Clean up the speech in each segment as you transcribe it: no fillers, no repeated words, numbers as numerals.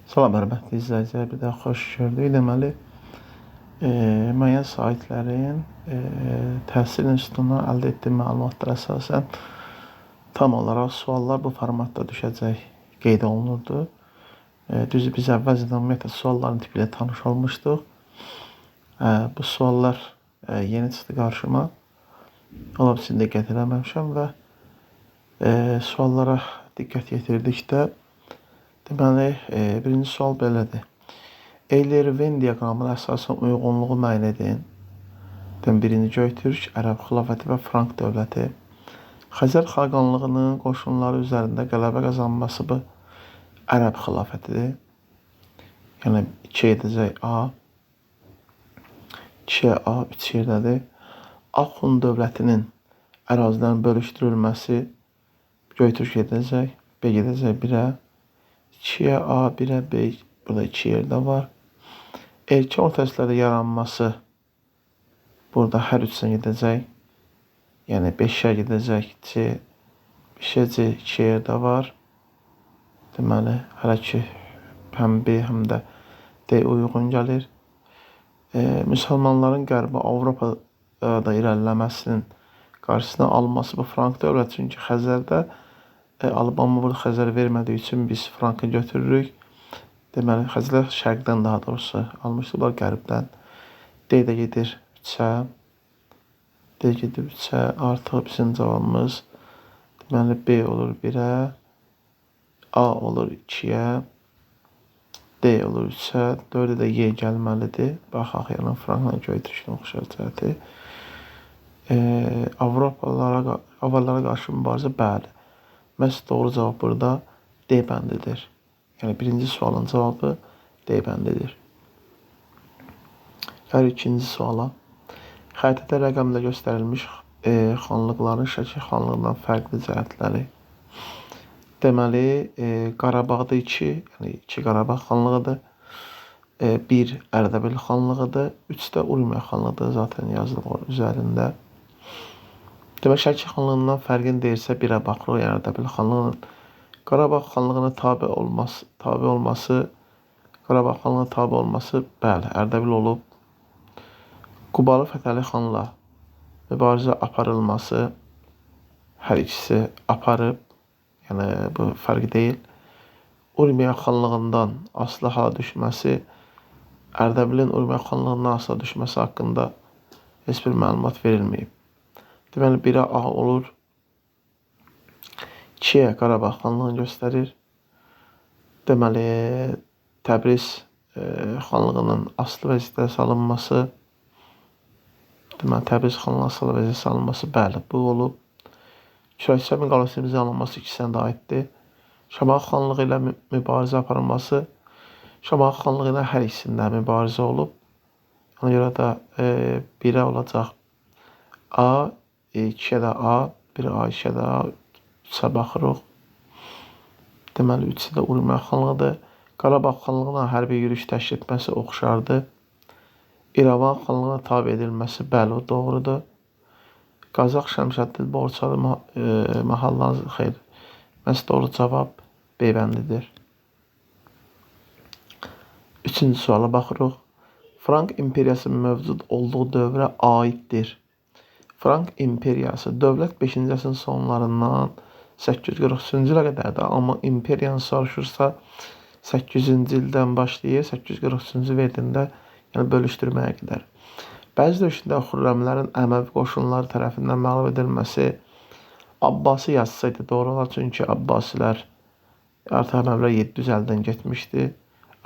Salam, hörmətli izləyicilər, bir daha xoş gördük. Deməli, müəyyən saitlərin təhsil institutundan əldə etdiyi məlumatlara əsasən tam olaraq suallar bu formatda düşəcək qeyd olunurdu. Düzü biz əvvəlcədən ümumiyyətlə sualların tipi ilə tanış olmuşduq. Bu suallar yeni çıxdı qarşıma. Ola bilsin diqqət eləməmişəm və suallara diqqət yetirdikdə deməli, birinci sual belədir. Eyler-Venn diaqramına əsasən uyğunluğu müəyyən edin. Birinci Göytürk, Ərəb xilafəti və Frank dövləti. Xəzər xaqanlığının qoşunları üzərində qələbə qazanması bu Ərəb xilafətidir. Yəni 2 edəcək A. 2-yə A 3 yerdədir. Axund dövlətinin ərazilərin bölüşdürülməsi Göytürk edəcək. B gedəcək 1-ə. 2-yə A, 1-ə B, burada 2 yerdə var. Erkən orta əsrlərdə yaranması burada hər üçünə gedəcək. Yəni 5-ə gedəcək C, 5-ə C 2 yerdə var. Deməli, hələ ki həm B, həm də D uyğun gəlir. Müsəlmanların Qərbi Avropada irəliləməsinin qarşısına alması bu Frank dövləti. Çünki Xəzərdə Alabama burada Xəzər vermədiyi üçün biz Frankı götürürük. Deməli, Xəzərlər şərqdən daha doğrusu almışdılar, qərbdən. D də gedir 3-ə. D gedir 3-ə. Artıq bizim cavabımız deməli B olur 1-ə. A olur 2-yə. D olur 3-ə. 4-ə də Y gəlməlidir. Baxaq, yəni Frankla Göytürkün oxşar cəhəti. Avropalılara qarşı mübarizə bəli. Məhz doğru cavab burada D bəndidir. Yəni birinci sualın cavabı D bəndidir. Gəlir ikinci suala. Xəritədə rəqəmlə göstərilmiş xanlıqların Şəki xanlığından fərqli cəhətləri. Deməli, Qarabağda 2, yəni 2 Qarabağ xanlığıdır. 1 Ərdəbil xanlığıdır. 3 də Urmiya xanlığıdır. Zaten yazılıb üzərində. Deməli, Şəki xanlığından fərqin deyirsə 1-ə baxırıq. Yəni Ərdəbil xanlığının Qarabağ xanlığına tabe olması, Qarabağ xanlığına tabe olması bəli, Ərdəbil olub. Qubalı Fətəli xanla mübarizə aparılması hər ikisi aparıb. Yəni bu fərqi deyil. Urmiya xanlığından asılı hala düşməsi, Ərdəbilin Urmiya xanlığından asılı düşməsi haqqında heç bir məlumat verilməyib. Deməli, 1-ə A olur. 2-yə Qarabağ xanlığını göstərir. Deməli, Təbriz xanlığının asılı vəziyyətə salınması, deməli, Təbriz xanlığının asılı vəziyyətə salınması, bəli, bu olub. Kürəkçəmin qalasının imzalanması ikisine də aiddir. Şamaxı xanlığı ilə mübarizə aparılması, Şamaxı xanlığı ilə hər ikisində mübarizə olub. Ona görə də 1-ə olacaq A, 2-yə də A, 1-ə A, 2-yə də A, 3-ə baxırıq. Deməli, 3-ü də Urmiya xanlığıdır. Qarabağ xanlığına hərbi yürüyüş təşkil etməsi oxşardır. İrəvan xanlığına tabi edilməsi, bəli, o doğrudur. Qazax Şəmşəddin Borçalı mahallanız xeyr. Məhz doğru cavab B bəndidir. Üçüncü suala baxırıq. Frank imperiyası mövcud olduğu dövrə aiddir. Frank imperiyası dövlət 5-ci əsrin sonlarından 843-cü ilə qədərdir. Amma imperiyanı soruşursa 800-cü ildən başlayır, 843-cü verdində yəni bölüşdürməyə qədər. Bəzi döyüşdə Xürrəmlərin Əməvi qoşunları tərəfindən məğlub edilməsi Abbasi yazsaydı doğru olar. Çünki Abbasilər artıq Əməvilər 750-dən getmişdi.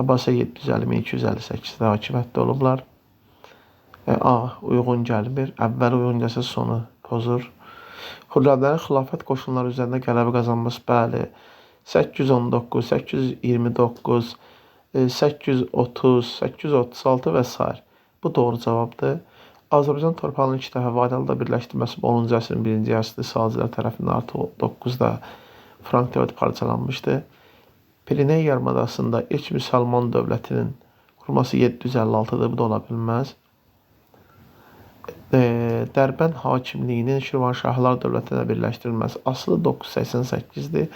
Abbasiyə 750-1258-də hakimiyyətdə olublar. A uyğun gəlmir. Əvvəl uyğun gəlsə sonu pozur. Xürrəmlərin xilafət qoşunları üzərində qələbə qazanması bəli. 819, 829, 830, 836 və s. Bu doğru cavabdır. Azərbaycan torpağının 2 dəfə Vadalıda birləşdirməsi 10-cu əsrin 1-ci yarısında Sazilər tərəfindən artıq 9-da Frank dövləti parçalanmışdı. Piriney yarımadasında ilk müsəlman dövlətinin qurulması 756-dır. Bu da ola bilməz. Dərbənd hakimliyinin Şirvanşahlar dövlətinə birləşdirilməsi asılı 988-dir.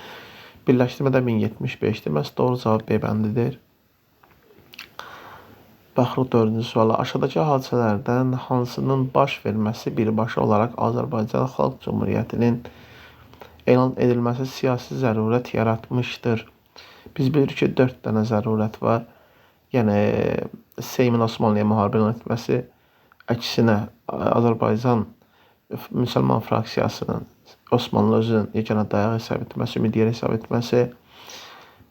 Birləşdirmədə 1075-dir. Məhz doğru cavab B bəndidir. Baxırıq 4-cü suala. Aşağıdakı hadisələrdən hansının baş verməsi birbaşa olaraq Azərbaycan Xalq Cümhuriyyətinin elan edilməsi siyasi zərurət yaratmışdır? Biz bilirik ki, 4 dənə zərurət var. Yəni, Seymin Osmanlıya müharibə elan etməsi, əksinə Azərbaycan müsəlman fraksiyasının Osmanlı özünün yeganə dayağı hesab etməsi, ümid yeri hesab etməsi,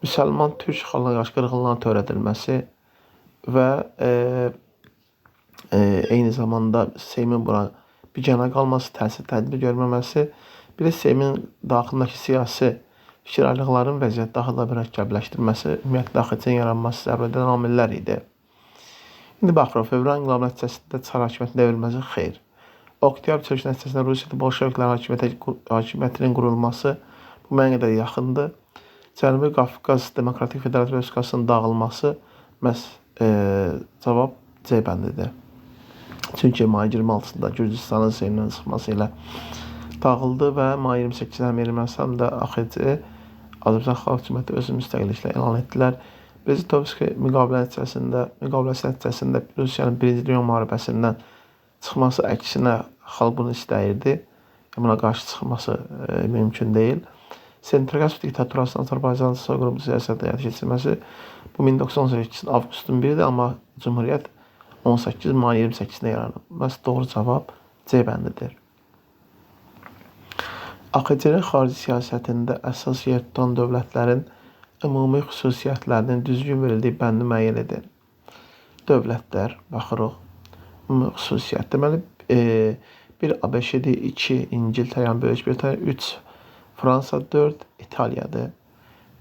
müsəlman türk xalqına qarşı qırğınların törədilməsi və eyni zamanda Seymin buna biganə qalması, təsir tədbir görməməsi, bir də Seymin daxilindəki siyasi fikir ayrılıqların vəziyyət daha da mürəkkəbləşdirməsi, ümumiyyətlə daxilcinin yaranması zəruri edən amillər idi. İndi baxırıq, fevral inqilabı nəticəsində Çar hakimiyyətinin devrilməsi xeyr. Oktyabr çevrilişi nəticəsində Rusiyada Bolşeviklərin hakimiyyətinin qurulması bu mənə qədər yaxındır. Cənubi Qafqaz Demokratik Federativ Respublikasının dağılması məhz cavab C bəndidir. Çünki mayın 26-da Gürcüstanın Seymindən çıxması ilə dağıldı və mayın 28-də həm Ermənistan da AXC Azərbaycan Xalq Cümhuriyyəti özü müstəqilliklə elan etdilər. Brest-Litovski müqaviləsi nəticəsində Rusiyanın 1-ci Dünya müharibəsindən çıxması əksinə xalq bunu istəyirdi. Buna qarşı çıxması mümkün deyil. Sentrikast diktaturasının Azərbaycan soyqırım siyasətdə həyata keçirilməsi bu 1918 avqustun 1-dir, amma Cümhuriyyət 18 may 28-də yaranıb. Məhz doğru cavab C bəndidir. AXC-nin xarici siyasətində əsas yer tutan dövlətlərin ümumi xüsusiyyətlərinin düzgün verildiyi bəndi müəyyən edin. Dövlətlər, baxırıq, ümumi xüsusiyyət. Deməli, 1 ABŞ-dir, 2 İngiltərə, yəni Böyük Britaniya, 3 Fransa, 4 İtaliyadır.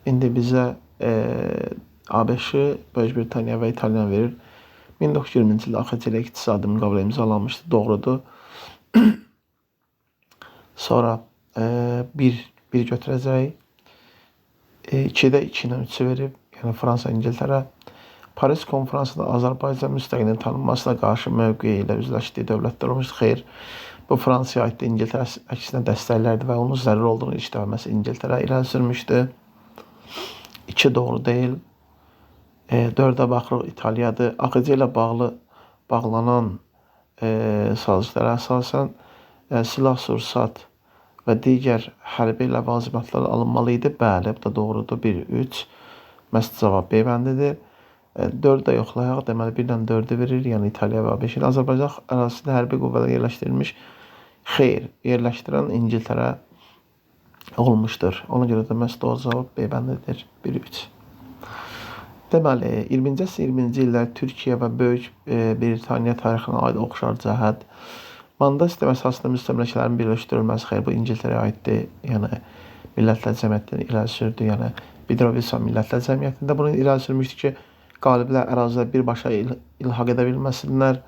İndi bizə ABŞ, Böyük Britaniya və İtaliya verir. 1920-ci ildə AXC ilə iqtisadi müqavilə imzalanmışdı, doğrudur. Sonra 1 götürəcək. 2-də 2 ilə 3-ü verib, yəni Fransa, İngiltərə. Paris konferansında Azərbaycan müstəqilliyin tanınmasına qarşı mövqeyi ilə üzləşdiyi dövlətlər olmuşdur. Xeyr, bu Fransaya aiddir, İngiltərə əksinə dəstəklərdi və onun zəruri olduğunu işləməsi İngiltərə irəli sürmüşdü. 2 doğru deyil. 4-ə baxırıq, İtaliyadır. AXC ilə bağlanan sazişlərə əsasən silah-sursat və digər hərbi ləvazimatlar alınmalı idi. Bəli, bu da doğrudur. 1-3. Məhz cavab B bəndidir. 4-də yoxlayaq, deməli 1-dən 4-ü verir, yəni İtaliya və ABŞ-in Azərbaycan ərazisində hərbi qüvvələr yerləşdirilmiş. Xeyr, yerləşdirən İngiltərə olmuşdur. Ona görə də məhz doğru cavab B bəndidir. 1-3. Deməli, 20-ci əsr 20-ci illər Türkiyə və Böyük Britaniya tarixinə aid oxşar cəhət. Mandat sistemi əsasında müstəmləkələrin birləşdirilməsi xeyr, bu İngiltərəyə aiddir. Yəni, Millətlər Cəmiyyətini irəli sürdü, yəni Bidrovisan Millətlər Cəmiyyətində bunu irəli sürmüşdü ki, qaliblər ərazidə birbaşa ilhaq edə bilməsinlər,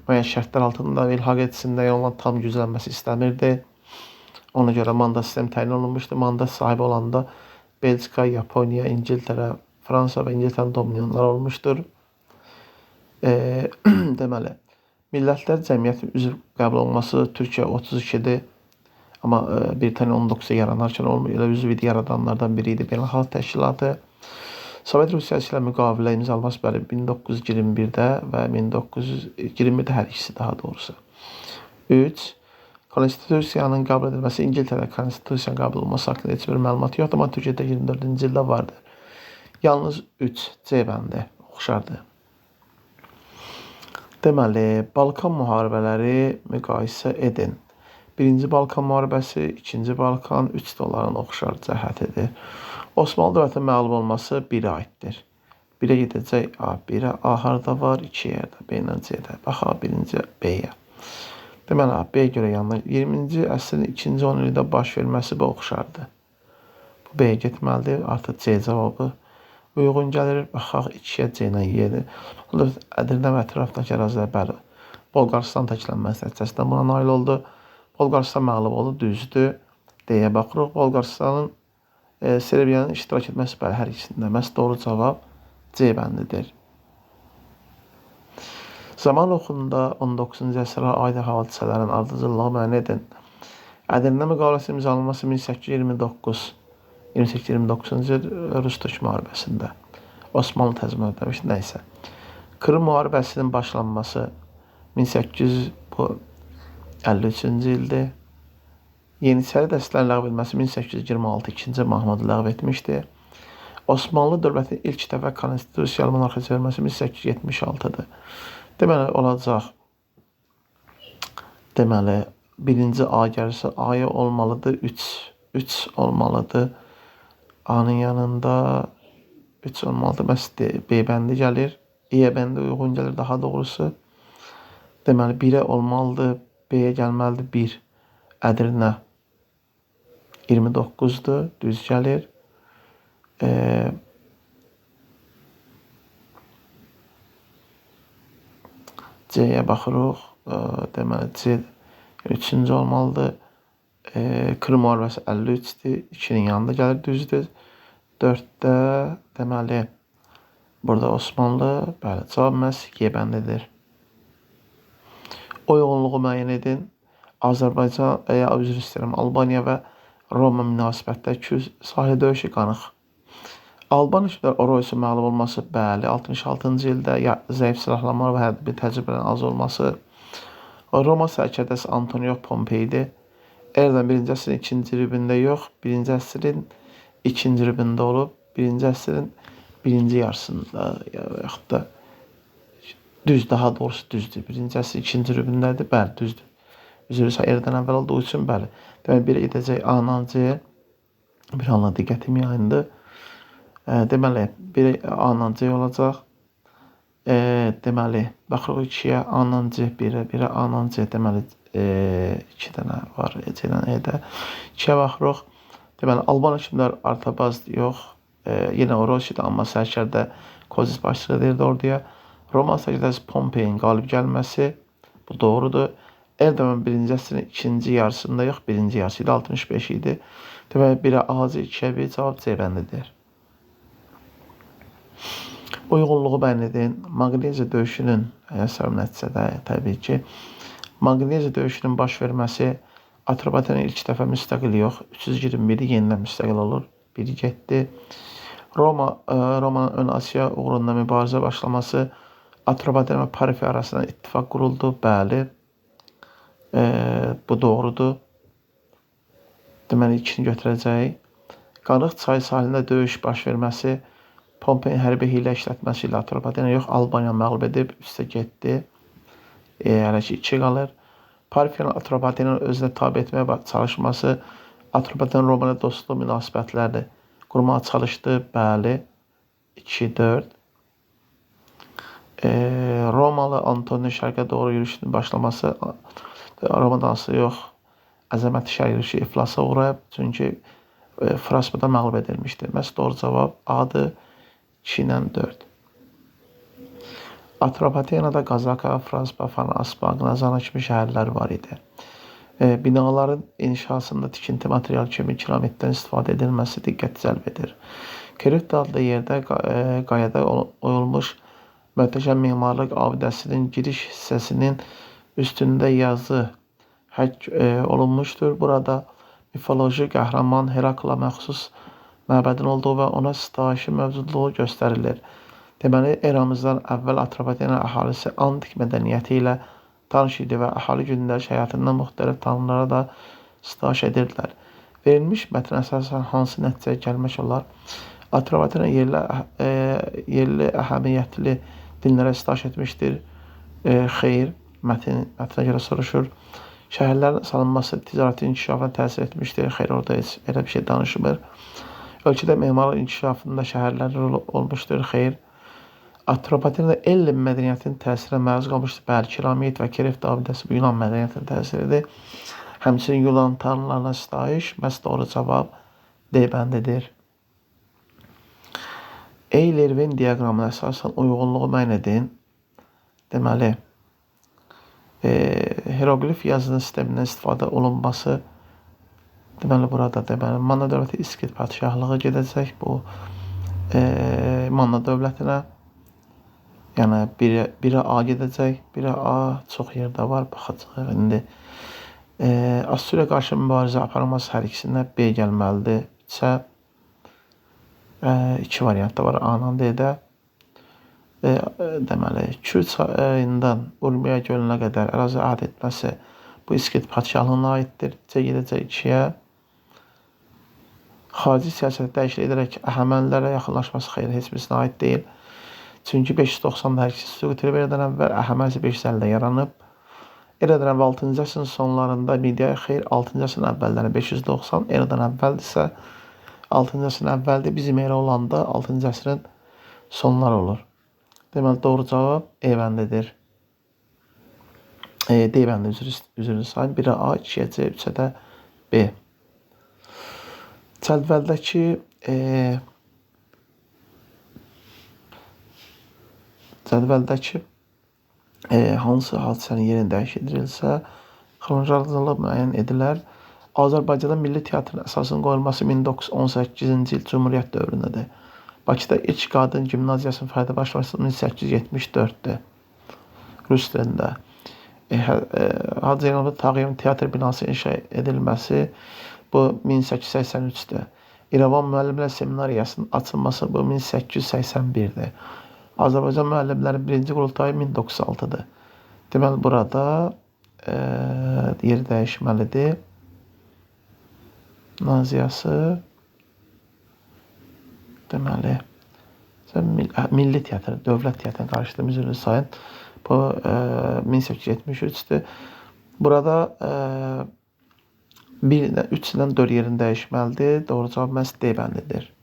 müəyyən şərtlər altında ilhaq etsinlər, onların tam güclənməsi istəmirdi. Ona görə mandat sistemi təyin olunmuşdu. Mandat sahibi olanda Belçika, Yaponiya, İngiltərə, Fransa və İngiltərənin dominionları olmuşdur. Deməli, Millətlər Cəmiyyəti üzv qəbul olması Türkiyə 32-dir. Amma Britaniya 19-da yaranarkən olmuyor. Elə üzv idi yaradanlardan biri idi Beynəlxalq Təşkilatı. Sovet Rusiyası ilə müqavilə imzalanması 1921-də və 1921-də hər ikisi daha doğrusu. 3. Konstitusiyanın qəbul edilməsi İngiltərə Konstitusiyanın qəbul olması haqqında heç bir məlumat yoxdur, amma Türkiyədə 24-cü ildə vardır. Yalnız 3 C bəndi oxşardır. Deməli, Balkan müharibələri müqayisə edin. 1-ci Balkan müharibəsi, 2-ci Balkan, 3 də onların oxşar cəhətidir. Osmanlı dövlətinin məğlub olması 1-ə aiddir. 1-ə gedəcək A, 1-ə A harada var, 2-yə də, B ilə C-də. Baxaq 1-ci B-yə. Deməli, B görə yanına 20-ci əsrin 2-ci 10 ildə baş verməsi bu oxşardır. Bu B-yə getməlidir, artıq C cavabı uyğun gəlir. Baxaq 2-yə C ilə yedir. Ədirnə və ətrafdakı ərazilər bəli. Bolqarıstan təklənməsi nəticəsində buna nail oldu. Bolqarıstan məğlub oldu, düzdür. D-yə baxırıq. Bolqarıstanın Serbiyanın iştirak etməsi bəli hər ikisində. Məhz doğru cavab C bəndidir. Zaman oxunda 19-cu əsrə aid hadisələrin ardıcıllığı müəyyən edin. Ədirnə müqaviləsi imzalanması 1829-cu il Rus-Türk müharibəsində. Osmanlı təzminat demişdi, nəysə. Krım müharibəsinin başlanması 1853-cü ildir. Yeniçəri dəstələrin ləğv edilməsi 1826 2-ci Mahmud ləğv etmişdi. Osmanlı dövlətinin ilk dəfə konstitusiyalı monarxiya çevrilməsi 1876-dır. Deməli olacaq. Deməli birinci A gəlirsə A-ya olmalıdır 3 olmalıdır. A-nın yanında 3 olmalıdır. Məhz B bəndi gəlir. E bəndi uyğun gəlir daha doğrusu. Deməli 1-ə olmalıdır. B-yə gəlməlidir 1. Ədirnə 29-dur. Düz gəlir. C-yə baxırıq. Deməli C 3-cü olmalıdır. Krım müharibəsi 53-dür. 2-nin yanında gəlir, düzdür. 4-də deməli burada Osmanlı, bəli, cavab məhz Y bəndidir. Uyğunluğu müəyyən edin. Azərbaycan, üzr istəyirəm, Albaniya və Roma münasibətdə sahil döyüşü qanıq. Albaniya üçün Oroysun məğlub olması, bəli, 66-cı ildə zəif silahlanma və hərbi təcrübələrin az olması. Roma sərkərdəsi Antonio Pompey'dir. Eradan 1-ci əsrin 2-ci rübündə yox, 1-ci əsrin 2-ci rübündə olub, 1-ci əsrin 1-ci yarısında yaxud da düz, daha doğrusu düzdür. 1-ci əsrin 2-ci rübündədir, bəli, düzdür. Üzrsə eradan əvvəl olduğu üçün, bəli. Deməli, biri edəcək A-dan C-yə, bir anla diqqətim yayındı. Deməli, biri A-dan C olacaq. Deməli, baxırıq 2-yə A-dan C, 1-ə A-dan C, deməli 2 dənə var C-dən E-də. 2-yə baxırıq. Deməli, Albaniya kimlər Artabaz yox, yenə Orosiyada, amma sərkərdə Kozis başçılıq edirdi orduya. Roma sərkərdəsi Pompey'in qalib gəlməsi, bu doğrudur. Erdoğan 1-ci əsrin 2-ci yarısında yox, 1-ci yarısı idi, 65 idi. Deməli, 1-ə A, 2-yə B, cavab C bəndidir. Uyğunluğu bəyan edin. Maqneziya döyüşünün səbəb nəticədə təbii ki, Maqneziya döyüşünün baş verməsi Atropatenə ilk dəfə müstəqil yox, 321-i yenidən müstəqil olur, biri getdi. Romanın ön Asiya uğrunda mübarizə başlaması, Atropaten və Parfiya arasında ittifaq quruldu, bəli. Bu doğrudur. Deməli, 2-ni götürəcək. Qanıq çayı sahilində döyüş baş verməsi, Pompeyin hərbi hiylə işlətməsi ilə Atropatenə yox, Albaniya məğlub edib, üstə getdi. Hələ ki 2 qalır. Parfiyanın Atropatenə özünə tabi etməyə çalışması, Atropaten Roma ilə dostluq münasibətlərini qurmağa çalışdı, bəli. 2-4. Romalı Antonio şərqə doğru yürüyüşünün başlaması, Roma dansı yox, əzəmətli şərq yürüyüşü iflasa uğrayıb, çünki Fraspada məğlub edilmişdir. Məhz doğru cavab A-dır, 2-4. Atropatenada Qazaka, Fraspa, Aspa, Qnazana kimi şəhərlər var idi. Binaların inşasında tikinti materialı kimi kilometrdən istifadə edilməsi diqqət cəlb edir. Krift adlı yerdə qayada oyulmuş möhtəşəm memarlıq abidəsinin giriş hissəsinin üstündə yazı həkk olunmuşdur. Burada mifoloji qəhrəman Herakla məxsus məbədin olduğu və ona sitaişi mövcudluğu göstərilir. Deməli, eramızdan əvvəl Atropatena əhalisi antik mədəniyyəti ilə tanış idi və əhali gündəlik həyatından müxtəlif tanrılara da sitayiş edirdilər. Verilmiş mətn əsasən hansı nəticəyə gəlmək olar? Atropatena yerli əhəmiyyətli dinlərə sitayiş etmişdir. Xeyr, mətnə görə soruşur. Şəhərlərin salınması ticarətin inkişafına təsir etmişdir. Xeyr, orada heç elə bir şey danışmır. Ölkədə memarlıq inkişafında şəhərlərin rolu olmuşdur. Xeyr. Atropatena Ellen mədəniyyətinin təsirinə məruz qalmışdır. Bəli, Kiramid və Kreft abidəsi bu Yunan mədəniyyətinin təsiridir. Həmçinin Yunan tanrılarına sitayiş, məhz doğru cavab D bəndidir. Eyler-Venn diaqramına əsasən uyğunluğu müəyyən edin. Deməli, hieroglif yazının sistemindən istifadə olunması, deməli, burada Manna dövləti İskit padişahlığı gedəcək bu Manna dövlətinə. Yəni, biri A gedəcək, biri A çox yerdə var, baxacaq indi. Assuriya qarşı mübarizə aparılması hər ikisində B gəlməlidir. İki variantda var A-dan D-də. deməli, Kür çayından Urmiya gölünə qədər ərazi əldə etməsi bu İskit padşahlığına aiddir. C-2-yə. Xarici siyasətdə dəyişiklik edərək Əhəmənilərə yaxınlaşması xeyr, heç birisinə aid deyil. Çünki 590-da hər ikisi süqut edib eradan əvvəl, Əhəməni isə 550-də yaranıb. Eradan əvvəl 6-cı əsrin sonlarında, Midiya xeyr 6-cı əsrin əvvəlləri 590, eradan əvvəl isə 6-cı əsrin əvvəldir, bizim era olanda 6-cı əsrin sonlar olur. Deməli, doğru cavab Eyvəndidir. Deyvəndi üzrünü sayın. 1-ə A, 2-yə C, 3-ə də B. Cədvəldəki hansı hadisənin yerini dəyişdirilsə, xronoloji müəyyən edilər. Azərbaycanda milli teatrın əsasının qoyulması 1918-ci il Cümhuriyyət dövründədir. Bakıda ilk qadın gimnaziyasının fəaliyyətə başlaması 1874-dür. Rus dilində. Hacı Zeynalov Tağıyevin teatr binası inşa edilməsi bu 1883-dür. İrəvan müəllimlər seminariyasının açılması bu 1881-dir. Azərbaycan müəllimlərin birinci qurultayı 1906-dır. Deməli, burada yeri dəyişməlidir. Naziyası deməli, milli teatr, dövlət teatrını qarşıdığım üzrünü sayın. Bu 1873-dür. Burada 3-dən 4 yerini dəyişməlidir. Doğru cavab məhz D bəndidir.